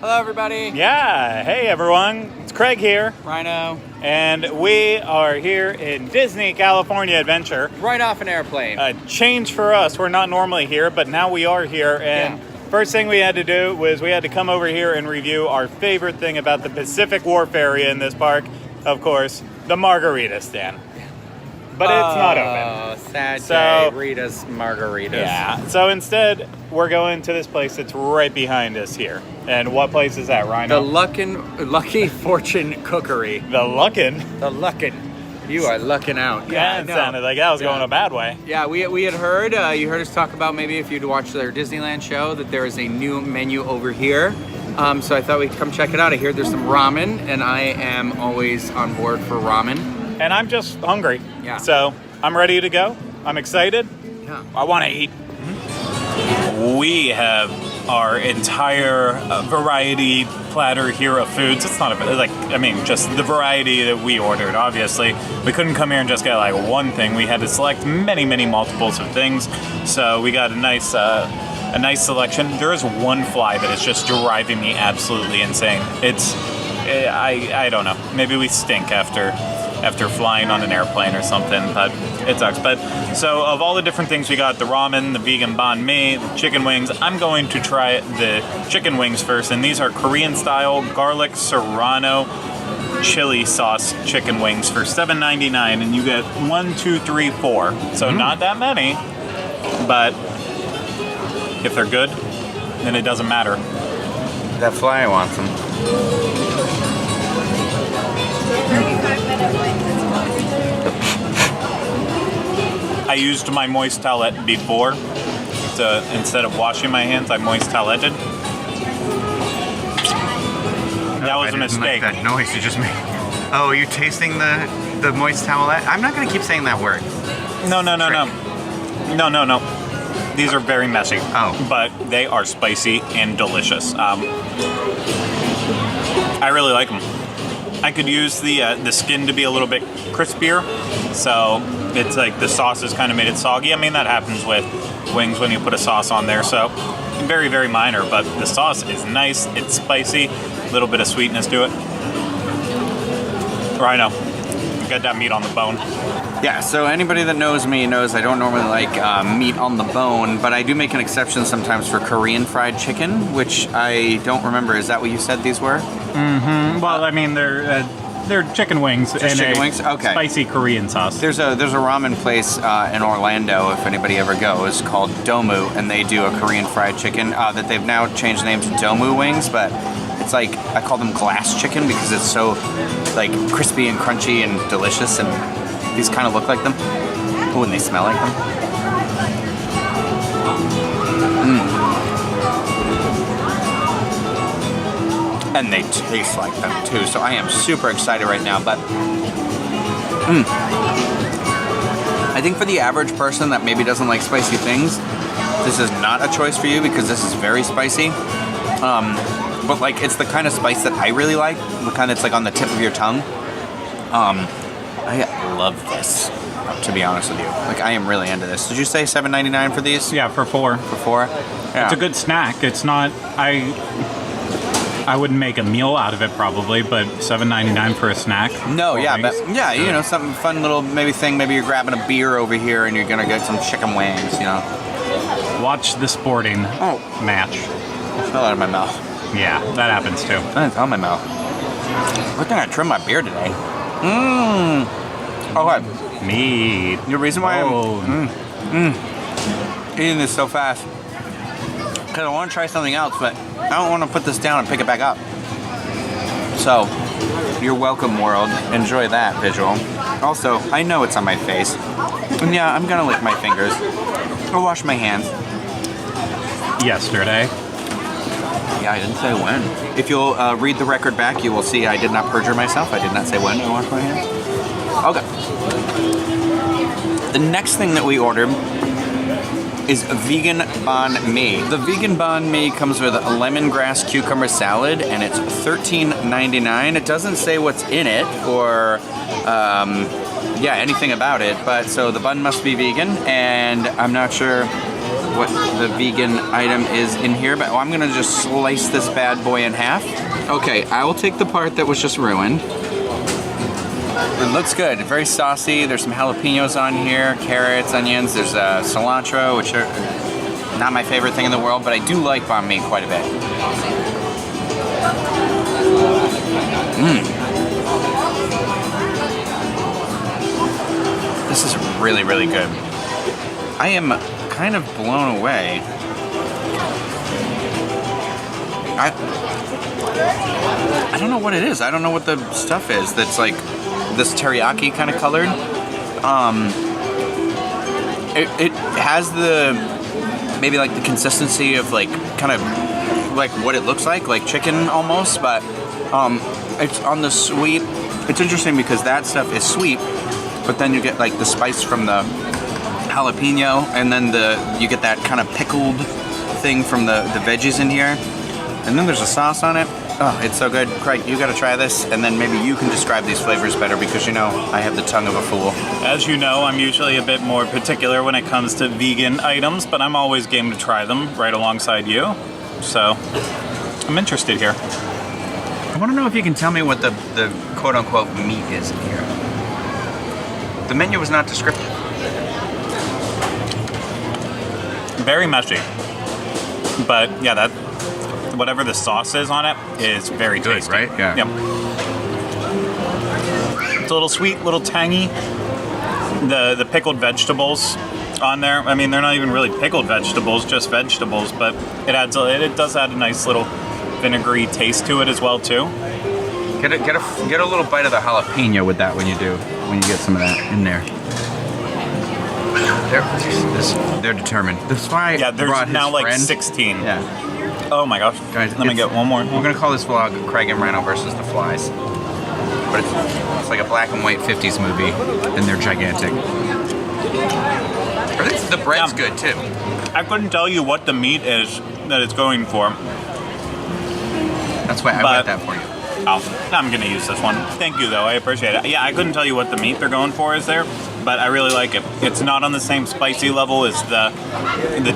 Hello, everybody. Yeah, hey everyone. It's Craig here. Ryno. And we are here in Disney California Adventure. Right off an airplane. A change for us. We're not normally here, but now we are here. And first thing we had to do was we had to come over here and review our favorite thing about the Pacific Wharf area in this park. Of course, the margarita stand. But it's not open. Sad day. Rita's margaritas. Yeah. So instead, we're going to this place that's right behind us here. And what place is that, Ryno? The Lucky Fortune Cookery. The Luckin'? The Luckin'. You are lucking out. Yeah, it sounded like that was going a bad way. Yeah, we had heard, you heard us talk about maybe if you'd watched their Disneyland show, that there is a new menu over here. So I thought we'd come check it out. I hear there's some ramen, and I am always on board for ramen. And I'm just hungry. Yeah. So I'm ready to go. I'm excited. Yeah. I want to eat. Mm-hmm. We have our entire variety platter here of foods. It's not just the variety that we ordered. Obviously, we couldn't come here and just get like one thing. We had to select many multiples of things. So we got a nice selection. There is one fly that is just driving me absolutely insane. I don't know. Maybe we stink after flying on an airplane or something, but it sucks. But so of all the different things we got, the ramen, the vegan banh mi, the chicken wings, I'm going to try the chicken wings first, and these are Korean style garlic serrano chili sauce chicken wings for $7.99, and you get 1, 2, 3, 4. So not that many, but if they're good, then it doesn't matter. That fly wants them. I used my moist towelette before, instead of washing my hands, I moist towelletted. That was a mistake. Like that noise you just made. Oh, are you tasting the moist towelette? I'm not going to keep saying that word. No. These are very messy. Oh. But they are spicy and delicious. I really like them. I could use the skin to be a little bit crispier, so it's like the sauce has kind of made it soggy. I mean, that happens with wings when you put a sauce on there, so very, very minor, but the sauce is nice, it's spicy, a little bit of sweetness to it. Ryno, get that meat on the bone. Yeah, so anybody that knows me knows I don't normally like meat on the bone, but I do make an exception sometimes for Korean fried chicken, which I don't remember. Is that what you said these were? Mm-hmm. Well, I mean, they're chicken wings and chicken wings? Okay. Spicy Korean sauce. There's a ramen place in Orlando, if anybody ever goes, called Domu, and they do a Korean fried chicken that they've now changed the name to Domu wings, but it's like, I call them glass chicken because it's so like crispy and crunchy and delicious, and these kind of look like them. Oh, and they smell like them. And they taste like them too, so I am super excited right now, but I think for the average person that maybe doesn't like spicy things, this is not a choice for you because this is very spicy. But like, it's the kind of spice that I really like, the kind that's like on the tip of your tongue. I love this, to be honest with you. Like, I am really into this. Did you say $7.99 for these? Yeah, for 4. For 4? Yeah. It's a good snack. It's not, I wouldn't make a meal out of it probably, but $7.99 for a snack. No, yeah, but yeah, you know, something fun little maybe thing. Maybe you're grabbing a beer over here and you're gonna get some chicken wings, you know. Watch the sporting match. It fell out of my mouth. Yeah, that happens too. I fell in my mouth. Good thing I trimmed my beard today. Okay. Meat. The reason why I'm eating this so fast, because I want to try something else, but I don't want to put this down and pick it back up. So, you're welcome, world. Enjoy that visual. Also, I know it's on my face. And yeah, I'm going to lick my fingers. Or wash my hands. Yesterday. Yeah, I didn't say when. If you'll read the record back, you will see I did not perjure myself. I did not say when I washed my hands. Okay. The next thing that we ordered is a vegan banh mi. The vegan banh mi comes with a lemongrass cucumber salad, and it's $13.99. It doesn't say what's in it or anything about it, but so the bun must be vegan, and I'm not sure what the vegan item is in here, but I'm gonna just slice this bad boy in half. Okay, I will take the part that was just ruined. It looks good, very saucy. There's some jalapenos on here, carrots, onions. There's cilantro, which are not my favorite thing in the world, but I do like banh mi quite a bit. This is really, really good. I am kind of blown away. I don't know what it is. I don't know what the stuff is that's like this teriyaki kind of colored. It has the maybe like the consistency of like kind of like what it looks like chicken almost, but it's on the sweet. It's interesting because that stuff is sweet, but then you get like the spice from the jalapeno, and then you get that kind of pickled thing from the veggies in here, and then there's a sauce on it. Oh, it's so good. Craig, you gotta try this, and then maybe you can describe these flavors better because you know I have the tongue of a fool. As you know, I'm usually a bit more particular when it comes to vegan items, but I'm always game to try them right alongside you. So, I'm interested here. I want to know if you can tell me what the quote-unquote meat is in here. The menu was not descriptive. Very meshy. But yeah, that whatever the sauce is on it is very Good, tasty. right? Yeah. Yep. It's a little sweet, little tangy. The pickled vegetables on there. I mean, they're not even really pickled vegetables, just vegetables, but it does add a nice little vinegary taste to it as well too. Get a little bite of the jalapeno with that when you get some of that in there. They're determined. That's why there's now like friend. 16. Yeah. Oh my gosh. Guys, let me get one more. We're gonna call this vlog Craig and Ryno versus the Flies. But it's like a black and white 50s movie, and they're gigantic. The bread's good too. I couldn't tell you what the meat is that it's going for. That's why I got that for you. Oh, I'm gonna use this one. Thank you though, I appreciate it. Yeah, I couldn't tell you what the meat they're going for is there, but I really like it. It's not on the same spicy level as the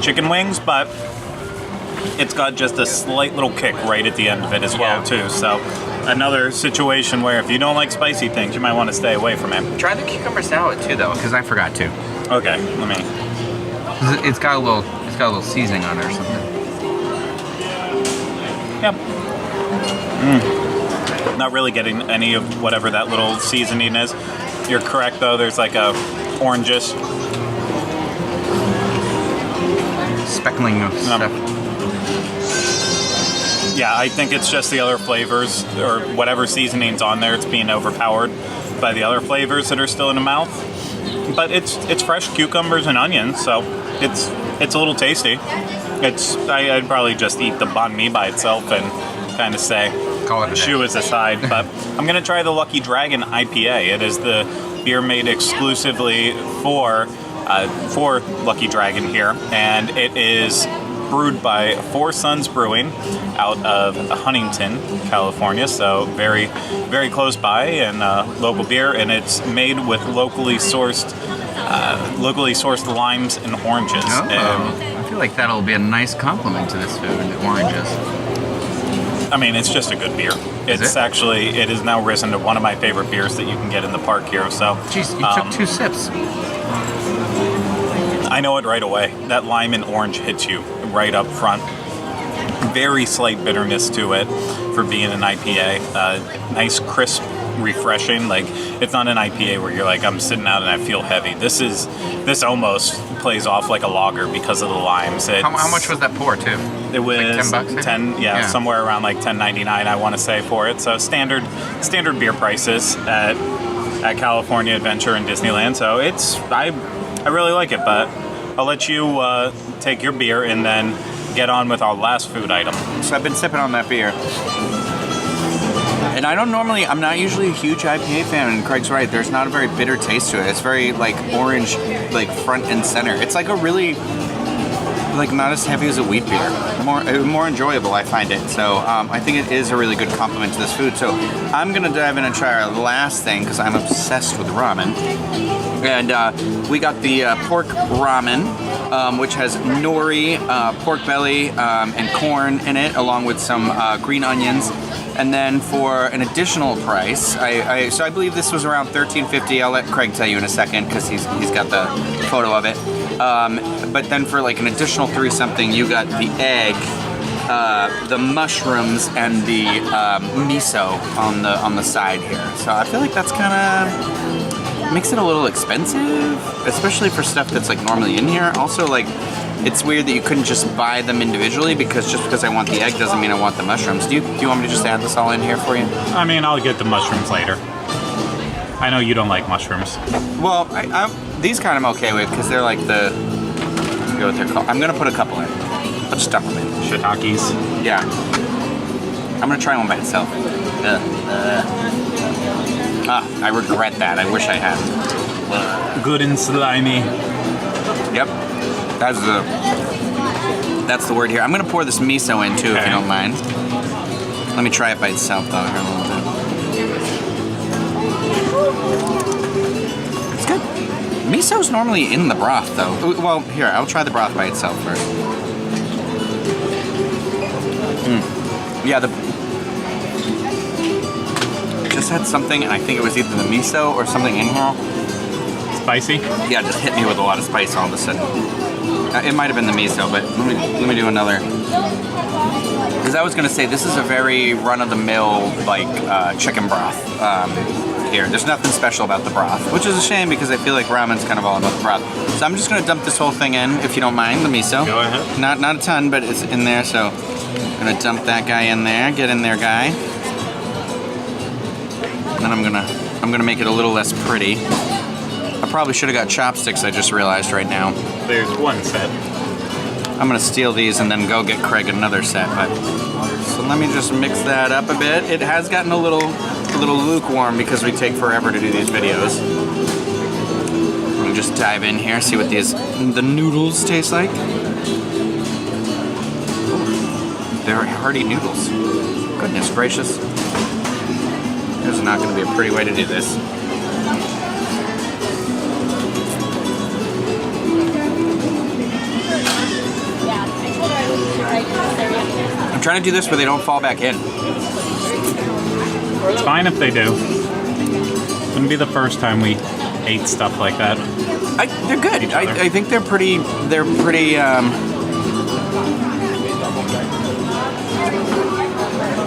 chicken wings, but it's got just a slight little kick right at the end of it as well too. So another situation where if you don't like spicy things, you might want to stay away from it. Try the cucumber salad too though, because I forgot to. Okay, let me. It's got a little seasoning on it or something. Yep. Not really getting any of whatever that little seasoning is. You're correct though, there's like a oranges. Speckling of stuff. Yeah, I think it's just the other flavors or whatever seasoning's on there. It's being overpowered by the other flavors that are still in the mouth. But it's fresh cucumbers and onions, so it's a little tasty. I'd probably just eat the banh mi by itself and kind of say shoe is aside. But I'm gonna try the Lucky Dragon IPA. It is the beer made exclusively for Lucky Dragon here, and it is brewed by Four Sons Brewing out of Huntington, California, so very, very close by and local beer, and it's made with locally sourced limes and oranges. Oh, I feel like that'll be a nice compliment to this food, the oranges. I mean, it's just a good beer. It has now risen to one of my favorite beers that you can get in the park here. So, jeez, you took 2 sips. I know it right away. That lime and orange hits you right up front. Very slight bitterness to it for being an IPA. Nice, crisp, refreshing. Like, it's not an IPA where you're like, I'm sitting out and I feel heavy. This almost plays off like a lager because of the limes. How much was that pour too? It was like $10. 10, yeah, somewhere around like $10.99, I want to say, for it. So standard beer prices at California Adventure and Disneyland. So I really like it, but I'll let you take your beer and then get on with our last food item. So I've been sipping on that beer. And I'm not usually a huge IPA fan, and Craig's right, there's not a very bitter taste to it. It's very like orange, like front and center. It's like a really, like not as heavy as a wheat beer. More enjoyable, I find it. So I think it is a really good compliment to this food. So I'm gonna dive in and try our last thing because I'm obsessed with ramen. And we got the pork ramen which has nori, pork belly, and corn in it, along with some green onions. And then for an additional price, so I believe this was around $13.50. I'll let Craig tell you in a second because he's got the photo of it. But then for like an additional 3 something, you got the egg, the mushrooms, and the miso on the side here. So I feel like that's kind of makes it a little expensive, especially for stuff that's like normally in here. Also, like, it's weird that you couldn't just buy them individually because just because I want the egg doesn't mean I want the mushrooms. Do you want me to just add this all in here for you? I mean, I'll get the mushrooms later. I know you don't like mushrooms. Well, these kind I'm okay with because they're like I forget what they're called. I'm gonna put a couple in. I'll just dump them in. Shiitakes. Yeah. I'm gonna try one by itself. I regret that. I wish I hadn't. Good and slimy. Yep. That's the word here. I'm gonna pour this miso in too, if you don't mind. Let me try it by itself though here a little bit. It's good. Miso's normally in the broth though. Well, here, I'll try the broth by itself first. Yeah, just had something, and I think it was either the miso or something in here. Spicy? Yeah, it just hit me with a lot of spice all of a sudden. It might have been the miso, but let me do another. Because I was gonna say this is a very run-of-the-mill like chicken broth here. There's nothing special about the broth, which is a shame because I feel like ramen's kind of all about the broth. So I'm just gonna dump this whole thing in, if you don't mind, the miso. Go ahead. Not a ton, but it's in there. So I'm gonna dump that guy in there. Get in there, guy. And then I'm gonna make it a little less pretty. I probably should have got chopsticks, I just realized right now. There's one set. I'm gonna steal these and then go get Craig another set. So let me just mix that up a bit. It has gotten a little lukewarm because we take forever to do these videos. We'll just dive in here, see what the noodles taste like. They're hearty noodles. Goodness gracious. This is not gonna be a pretty way to do this. I'm trying to do this where they don't fall back in. It's fine if they do. Wouldn't be the first time we ate stuff like that. They're good. I think they're pretty.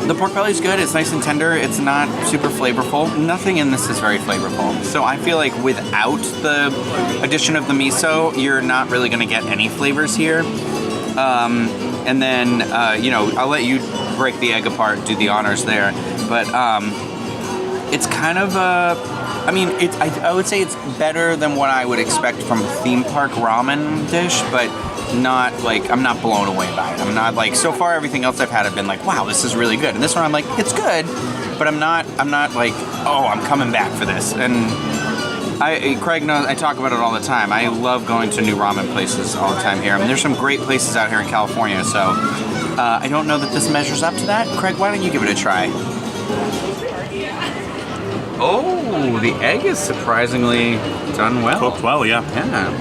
The pork belly's good. It's nice and tender. It's not super flavorful. Nothing in this is very flavorful. So I feel like without the addition of the miso, you're not really going to get any flavors here. And then, I'll let you break the egg apart, do the honors there. But it's kind of I would say it's better than what I would expect from a theme park ramen dish, but not like, I'm not blown away by it. I'm not like, so far everything else I've had have been like, wow, this is really good. And this one I'm like, it's good, but I'm not like, oh, I'm coming back for this. And Craig knows, I talk about it all the time. I love going to new ramen places all the time here. I mean, there's some great places out here in California, so I don't know that this measures up to that. Craig, why don't you give it a try? Oh, the egg is surprisingly done well. Cooked well, yeah. Yeah.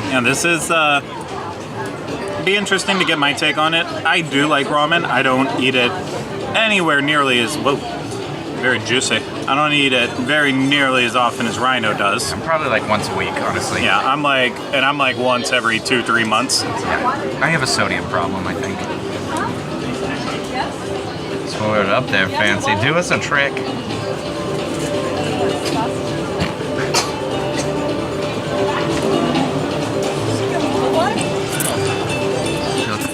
Yeah, this is be interesting to get my take on it. I do like ramen. I don't eat it anywhere nearly as very juicy. I don't eat it very nearly as often as Ryno does. I'm probably like once a week, honestly. Yeah, I'm like once every 2-3 months. Yeah. I have a sodium problem, I think. Throw it up there, fancy. Do us a trick.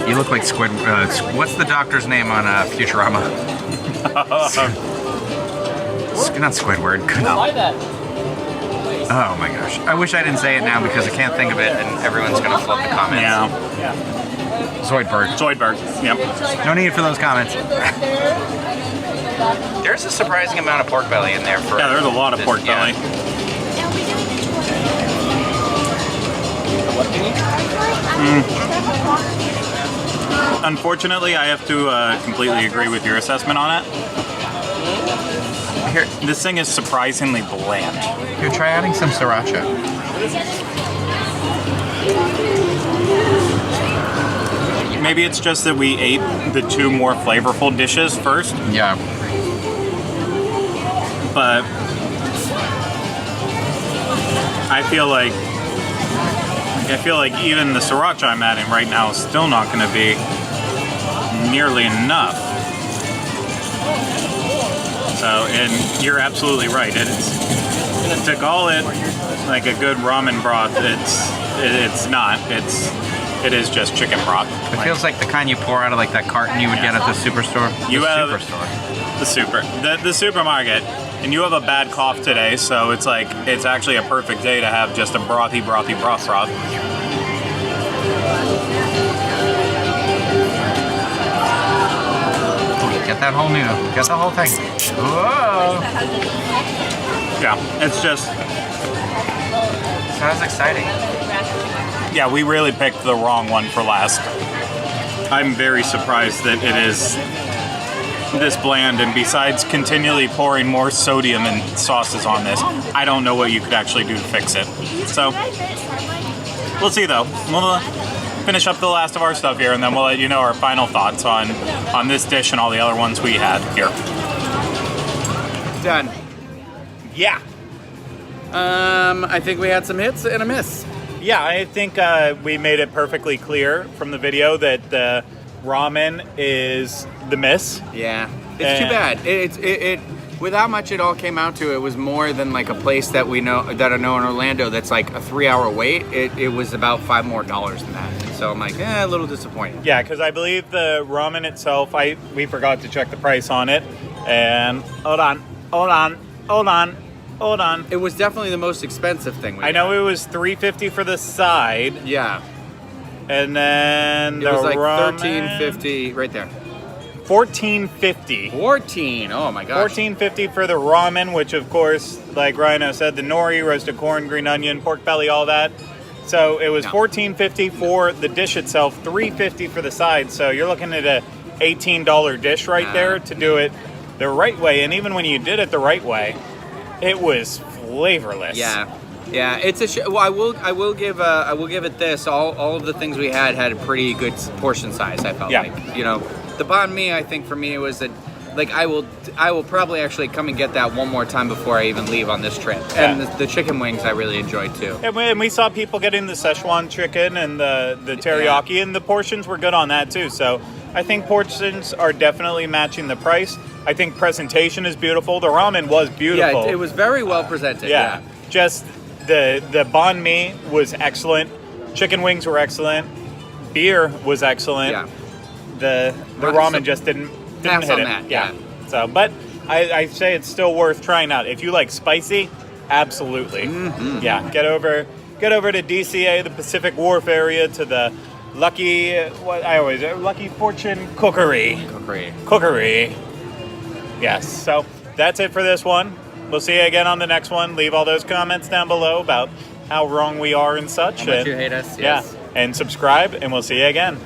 You look like Squid. What's the doctor's name on Futurama? Not Squidward. Oh my gosh. I wish I didn't say it now because I can't think of it and everyone's going to flood the comments. Yeah. Zoidberg. Yep. No need for those comments. There's a surprising amount of pork belly in there. Yeah, there's a lot of pork belly. Unfortunately, I have to completely agree with your assessment on it. Here, this thing is surprisingly bland. Here, try adding some sriracha. Maybe it's just that we ate the two more flavorful dishes first, Yeah. but I feel like even the sriracha I'm adding right now is still not going to be nearly enough. So, and you're absolutely right. To call it like a good ramen broth, it's not. It is just chicken broth. It feels like the kind you pour out of like that carton you would get at the superstore. The supermarket, and you have a bad cough today, so it's actually a perfect day to have just a brothy broth. Get the whole thing. Whoa! Yeah, it's just. Sounds exciting. Yeah, we really picked the wrong one for last. I'm very surprised that it is this bland, and besides continually pouring more sodium and sauces on this, I don't know what you could actually do to fix it. So, we'll see though. We'll finish up the last of our stuff here, and then we'll let you know our final thoughts on this dish and all the other ones we had here. Done. Yeah. I think we had some hits and a miss. Yeah, I think we made it perfectly clear from the video that ramen is the miss. Yeah, it's too bad. It with how much it all came out to, it was more than like a place that I know in Orlando that's like a 3-hour wait. It was about $5 more than that. So I'm like, a little disappointed. Yeah, because I believe the ramen itself, we forgot to check the price on it. And hold on. It was definitely the most expensive thing. I know it was $3.50 for the side. Yeah. And then It was like ramen, $13.50 right there. $14.50. 14. Oh my gosh. $14.50 for the ramen, which of course, like Ryno said, the nori, roasted corn, green onion, pork belly, all that. So it was $14.50 for the dish itself, $3.50 for the side. So you're looking at a $18 dish right there to do it the right way. And even when you did it the right way, it was flavorless. Yeah. Yeah, it's a well. I will give it this. All of the things we had a pretty good portion size. I felt like, the banh mi. I think for me it was I will probably actually come and get that one more time before I even leave on this trip. And the chicken wings I really enjoyed too. And we saw people getting the Szechuan chicken and the teriyaki, and the portions were good on that too. So I think portions are definitely matching the price. I think presentation is beautiful. The ramen was beautiful. Yeah, it was very well presented. Yeah. Just the banh mi was excellent. Chicken wings were excellent. Beer was excellent. Yeah. The ramen just didn't hit on it. that. Yeah. So, but I say it's still worth trying out. If you like spicy, absolutely. Mm-hmm. Yeah. Get over to DCA, the Pacific Wharf area, to the Lucky Fortune Cookery. Yes. So that's it for this one. We'll see you again on the next one. Leave all those comments down below about how wrong we are and such. How much you hate us. Yes. Yeah. And subscribe, and we'll see you again.